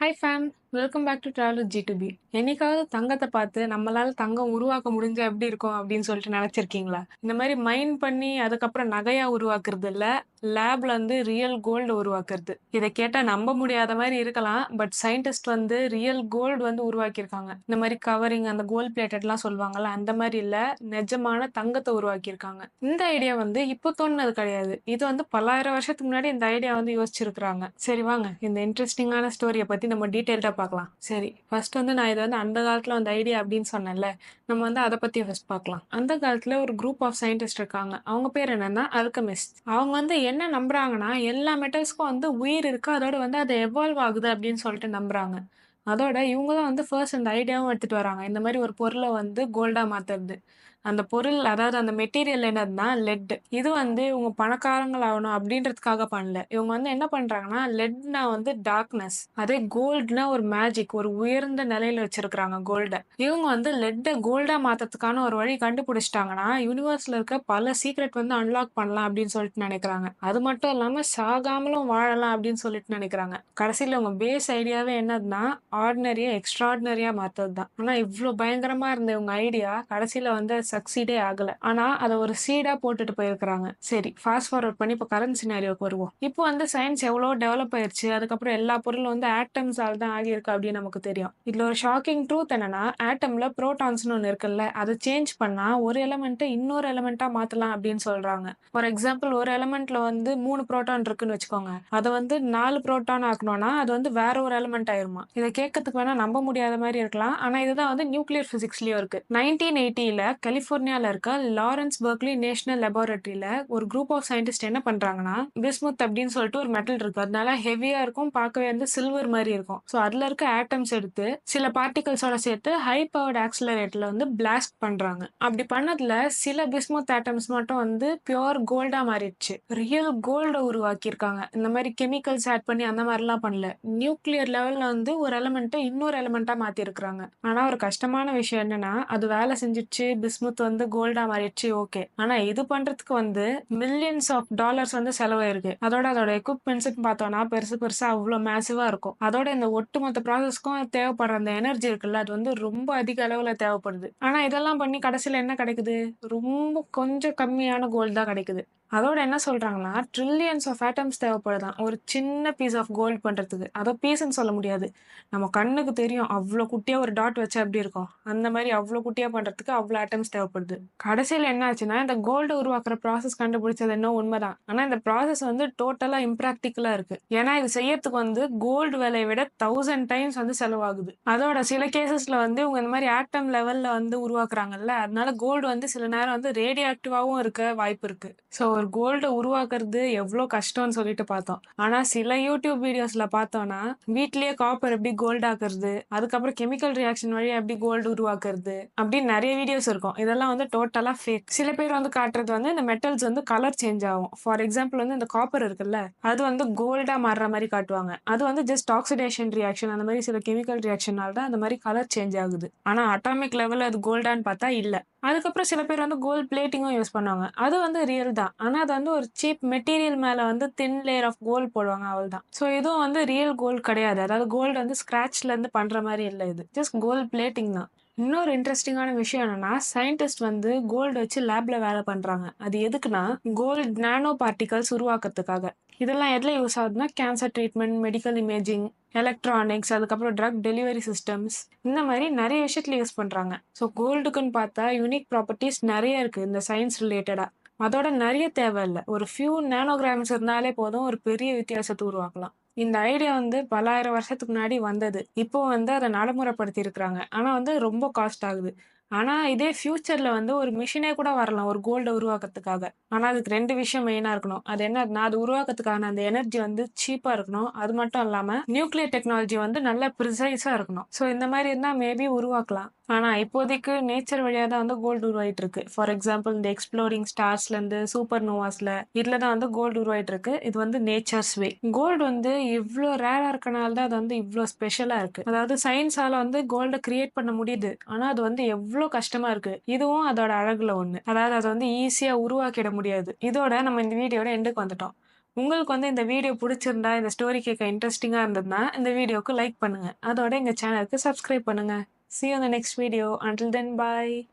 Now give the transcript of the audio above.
Hi fam, welcome back to travel ஜி2பி. என்னைக்காவது தங்கத்தை பார்த்து நம்மளால தங்கம் உருவாக்க முடிஞ்சா எப்படி இருக்கும் அப்படின்னு சொல்லிட்டு நினைச்சிருக்கீங்களா? இந்த மாதிரி மைண்ட் பண்ணி அதுக்கப்புறம் நகையா உருவாக்குறது இல்ல, லேப்ல வந்து ரியல் கோல்டு உருவாக்குறது. இதை கேட்டா நம்ப முடியாத மாதிரி இருக்கலாம், பட் சயின்டிஸ்ட் வந்து ரியல் கோல்டு வந்து உருவாக்கியிருக்காங்க. இந்த மாதிரி கவரிங் அந்த கோல்ட் பிளேட்டட்லாம் சொல்லுவாங்கல்ல, அந்த மாதிரி இல்ல, நிஜமான தங்கத்தை உருவாக்கியிருக்காங்க. இந்த ஐடியா வந்து இப்போ தோணுனது கிடையாது. இது வந்து பல்லாயிரம் வருஷத்துக்கு முன்னாடி இந்த ஐடியா வந்து யோசிச்சிருக்கிறாங்க. சரி வாங்க இந்த இன்ட்ரெஸ்டிங்கான ஸ்டோரியை பத்தி நம்ம டீட்டெயில்டா பார்க்கலாம். சரி, ஃபர்ஸ்ட் வந்து நான் இதை வந்து அந்த காலத்துல அந்த ஐடியா அப்படின்னு சொன்னேன்ல, நம்ம வந்து அதை பத்தி ஃபர்ஸ்ட் பார்க்கலாம். அந்த காலத்துல ஒரு குரூப் ஆஃப் சயின்டிஸ்ட் இருக்காங்க. அவங்க பேர் என்னன்னா அல்கெமிஸ்ட். அவங்க வந்து என்ன நம்புறாங்கன்னா எல்லா மெட்டல்ஸ்க்கும் வந்து உயிர் இருக்கு, அதோட வந்து அது எவால்வ் ஆகுது அப்படின்னு சொல்லிட்டு நம்புறாங்க. அதோட இவங்க தான் வந்து ஃபர்ஸ்ட் இந்த ஐடியாவும் எடுத்துட்டு வராங்க, இந்த மாதிரி ஒரு பொருளை வந்து கோல்டா மாத்துறது. அந்த பொருள், அதாவது அந்த மெட்டீரியல் என்னதுன்னா லெட். இது வந்து இவங்க பணக்காரங்கள் ஆகணும் அப்படின்றதுக்காக பண்ணல. இவங்க வந்து என்ன பண்றாங்கன்னா, லெட்னா வந்து டார்க்னஸ், அதே கோல்டுனா ஒரு மேஜிக், ஒரு உயர்ந்த நிலையில வச்சிருக்காங்க கோல்ட. இவங்க வந்து லெட்டை கோல்டா மாத்தறதுக்கான ஒரு வழி கண்டுபிடிச்சிட்டாங்கன்னா யூனிவர்ஸ்ல இருக்க பல சீக்ரெட் வந்து அன்லாக் பண்ணலாம் அப்படின்னு சொல்லிட்டு நினைக்கிறாங்க. அது மட்டும் இல்லாம சாகாமலும் வாழலாம் அப்படின்னு சொல்லிட்டு நினைக்கிறாங்க. கடைசியில உங்க பேஸ் ஐடியாவே என்னதுன்னா ஆர்டினரியா எக்ஸ்ட்ராடினரியா மாத்தது தான். ஆனா இவ்வளவு பயங்கரமா இருந்த உங்க ஐடியா கடைசியில வந்து சக்சீடே ஆகல. ஆனா அதை ஒரு சீடா போட்டுட்டு போயிருக்கிறாங்க. சரி, ஃபாஸ்ட் ஃபார்வர்ட் பண்ணி இப்போ கரண்ட் சினாரியோக்கு வருவோம். இப்போ வந்து சயின்ஸ் எவ்வளோ டெவலப் ஆயிருச்சு, அதுக்கப்புறம் எல்லா பொருளும் வந்து ஆட்டம்ஸால் தான் ஆகியிருக்கு அப்படின்னு நமக்கு தெரியும். இதுல ஒரு ஷாக்கிங் ட்ரூத் என்னன்னா, ஆட்டம்ல புரோட்டான்ஸ்னு ஒன்று இருக்குல்ல, அதை சேஞ்ச் பண்ணா ஒரு எலமெண்ட்டை இன்னொரு எலமெண்ட்டா மாத்தலாம் அப்படின்னு சொல்றாங்க. ஃபார் எக்ஸாம்பிள், ஒரு எலமெண்ட்ல வந்து 3 புரோட்டான் இருக்குன்னு வச்சுக்கோங்க, அதை வந்து 4 புரோட்டான் ஆக்கணும்னா அது வந்து வேற ஒரு எலமெண்ட் ஆயிருமா. இதை கேட்கறதுக்கு வேணா நம்ப முடியாத மாதிரி இருக்கலாம், ஆனா இதுதான் வந்து நியூக்ளியர் பிசிக்ஸ்லயும் இருக்கு. 1980ல கலிபோர்னியால இருக்க லாரன்ஸ் பெர்க்லி நேஷனல் லெபார்டரியில ஒரு குரூப் ஆஃப் சயின்டிஸ்ட் என்ன பண்றாங்கன்னா, பிஸ்முத் அப்படின்னு சொல்லிட்டு ஒரு மெட்டல் இருக்கு, அதனால ஹெவியா இருக்கும், பார்க்கவே வந்து சில்வர் மாதிரி இருக்கும். ஸோ அதுல இருக்க ஆட்டம்ஸ் எடுத்து சில பார்ட்டிகல்ஸோட சேர்த்து ஹை பவர்ட் ஆக்சிலரேட்டர்ல வந்து பிளாஸ்ட் பண்றாங்க. அப்படி பண்ணதுல சில பிஸ்முத் ஆட்டம்ஸ் மட்டும் வந்து பியோர் கோல்டா மாறிடுச்சு. ரியல் கோல்ட உருவாக்கி இருக்காங்க. இந்த மாதிரி கெமிக்கல்ஸ் ஆட் பண்ணி அந்த மாதிரிலாம் பண்ணல. நியூக்ளியர் லெவல்ல வந்து ஒரு எலமெண்ட்டை இன்னொரு எலமெண்ட்டா மாத்தி இருக்காங்க. ஆனா ஒரு கஷ்டமான விஷயம் என்னன்னா, அது வேலை செஞ்சிடுச்சு, பிஸ்முத் வந்து கோல்டா மாறிடுச்சு, ஓகே. ஆனா இது பண்றதுக்கு வந்து மில்லியன்ஸ் ஆஃப் டாலர்ஸ் வந்து செலவாயிருக்கு. அதோட எக்யூப்மெண்ட்ஸ் பார்த்தோம்னா பெருசு பெருசா அவ்வளவு மேசிவா இருக்கும். அதோட இந்த ஒட்டுமொத்த ப்ராசஸ்க்கும் தேவைப்படுற அந்த எனர்ஜி இருக்குல்ல, அது வந்து ரொம்ப அதிக அளவுல தேவைப்படுது. ஆனா இதெல்லாம் பண்ணி கடைசியில என்ன கிடைக்குது? ரொம்ப கொஞ்சம் கம்மியான கோல்டு தான் கிடைக்குது. அதோட என்ன சொல்றாங்கன்னா, ட்ரில்லியன்ஸ் ஆஃப் ஆட்டம்ஸ் தேவைப்படுதான் ஒரு சின்ன பீஸ் ஆஃப் கோல்ட் பண்றதுக்கு. அதோ பீஸ்ன்னு சொல்ல முடியாது, நம்ம கண்ணுக்கு தெரியும் அவ்வளோ குட்டியா ஒரு டாட் வச்சா எப்படி இருக்கும், அந்த மாதிரி அவ்வளோ குட்டியா பண்றதுக்கு அவ்வளோ ஆட்டம்ஸ் தேவைப்படுது. கடைசியில் என்ன ஆச்சுன்னா, இந்த கோல்டு உருவாக்குற ப்ராசஸ் கண்டுபிடிச்சது என்ன உண்மைதான், ஆனா இந்த ப்ராசஸ் வந்து டோட்டலா இம்ப்ராக்டிக்கலா இருக்கு. ஏன்னா இது செய்யறதுக்கு வந்து கோல்டு விலையை விட 1000 டைம்ஸ் வந்து செலவாகுது. அதோட சில கேசஸ்ல வந்து இவங்க இந்த மாதிரி ஆட்டம் லெவல்ல வந்து உருவாக்குறாங்கல்ல, அதனால கோல்டு வந்து சில நேரம் வந்து ரேடியோ ஆக்டிவாவும் இருக்க வாய்ப்பு இருக்கு. ஸோ ஒரு கோல்டை உருவாக்குறது எவ்வளோ கஷ்டம்னு சொல்லிட்டு பார்த்தோம். ஆனா சில யூடியூப் வீடியோஸ்ல பார்த்தோம்னா வீட்லயே காப்பர் எப்படி கோல்ட் ஆக்குறது, அதுக்கப்புறம் கெமிக்கல் ரியாக்ஷன் வழியா எப்படி கோல்டு உருவாக்குறது அப்படின்னு நிறைய வீடியோஸ் இருக்கும். இதெல்லாம் வந்து டோட்டலா ஃபேக். சில பேர் வந்து காட்டுறது வந்து இந்த மெட்டல்ஸ் வந்து கலர் சேஞ்ச் ஆகும். ஃபார் எக்ஸாம்பிள் வந்து இந்த காப்பர் இருக்குல்ல, அது வந்து கோல்டா மாறுற மாதிரி காட்டுவாங்க. அது வந்து ஜஸ்ட் ஆக்சிடேஷன் ரியாக்ஷன், அந்த மாதிரி சில கெமிக்கல் ரியாக்ஷனால தான் அந்த மாதிரி கலர் சேஞ்ச் ஆகுது. ஆனா அட்டாமிக் லெவல் அது கோல்டான்னு பார்த்தா இல்ல. அதுக்கப்புறம் சில பேர் வந்து கோல்ட் பிளேட்டிங்கும் யூஸ் பண்ணுவாங்க. அது வந்து ரியல் தான், ஆனா அது வந்து ஒரு சீப் மெட்டீரியல் மேல வந்து தின் லேயர் ஆஃப் கோல்ட் போடுவாங்க, அவ்வளவுதான். ஸோ இதுவும் வந்து ரியல் கோல்ட் கிடையாது. அதாவது கோல்டு வந்து ஸ்கிராச்ல இருந்து பண்ற மாதிரி இல்லை, இது ஜஸ்ட் கோல்ட் பிளேட்டிங் தான். இன்னொரு இன்ட்ரெஸ்டிங்கான விஷயம் என்னன்னா, சயின்டிஸ்ட் வந்து கோல்டு வச்சு லேப்ல வேலை பண்றாங்க. அது எதுக்குன்னா, கோல்டு நானோ பார்ட்டிகல்ஸ் உருவாக்குறதுக்காக. இதெல்லாம் எதுல யூஸ் ஆகுதுன்னா, cancer treatment, medical imaging, electronics, அதுக்கப்புறம் ட்ரக் டெலிவரி சிஸ்டம்ஸ், இந்த மாதிரி நிறைய விஷயத்துல யூஸ் பண்றாங்க. ஸோ கோல்டுக்குன்னு பார்த்தா யூனிக் ப்ராப்பர்ட்டிஸ் நிறைய இருக்கு இந்த சயின்ஸ் ரிலேட்டடா. அதோட நிறைய தேவையில்லை, ஒரு ஃபியூ நானோகிராம்ஸ் இருந்தாலே போதும் ஒரு பெரிய வித்தியாசத்தை உருவாக்கலாம். இந்த ஐடியா வந்து பல்லாயிரம் வருஷத்துக்கு முன்னாடி வந்தது. இப்போ வந்து அதை நடைமுறைப்படுத்தி இருக்கிறாங்க. ஆனா வந்து ரொம்ப காஸ்ட் ஆகுது. ஆனா இதே ஃபியூச்சர்ல வந்து ஒரு மிஷினே கூட வரலாம் ஒரு கோல்ட உருவாக்கத்துக்காக. ஆனா அதுக்கு 2 விஷயம் மெயினா இருக்கணும். அது என்னன்னா, அது உருவாக்கத்துக்கான அந்த எனர்ஜி வந்து சீப்பா இருக்கணும். அது மட்டும் இல்லாம நியூக்ளியர் டெக்னாலஜி வந்து நல்லா ப்ரிசைஸா இருக்கணும். ஸோ இந்த மாதிரி இருந்தா மேபி உருவாக்கலாம். ஆனா இப்போதைக்கு நேச்சர் வழியா தான் வந்து கோல்டு உருவாயிட்டு இருக்கு. ஃபார் எக்ஸாம்பிள் இந்த எக்ஸ்ப்ளோரிங் ஸ்டார்ஸ்ல இருந்து சூப்பர் நோவாஸ்ல இதுல தான் வந்து கோல்டு உருவாயிட்டு இருக்கு. இது வந்து நேச்சர்ஸ் வே. கோல்டு வந்து இவ்ளோ ரேரா இருக்கனால தான் அது வந்து இவ்ளோ ஸ்பெஷலா இருக்கு. அதாவது சயின்ஸால வந்து கோல்ட கிரியேட் பண்ண முடியுது, ஆனா அது வந்து எவ்ளோ கஷ்டமா இருக்கு. இதுவும் அதோட அழகுல ஒண்ணு. அதாவது அதை வந்து ஈஸியா உருவாக்கிட முடியாது. இதோட நம்ம இந்த வீடியோட எண்டுக்கு வந்துட்டோம். உங்களுக்கு வந்து இந்த வீடியோ புடிச்சிருந்தா, இந்த ஸ்டோரி கேட்க இன்ட்ரஸ்டிங்கா இருந்ததுன்னா, இந்த வீடியோக்கு லைக் பண்ணுங்க. அதோட எங்க சேனலுக்கு சப்ஸ்கிரைப் பண்ணுங்க. See you in the next video. Until then, bye.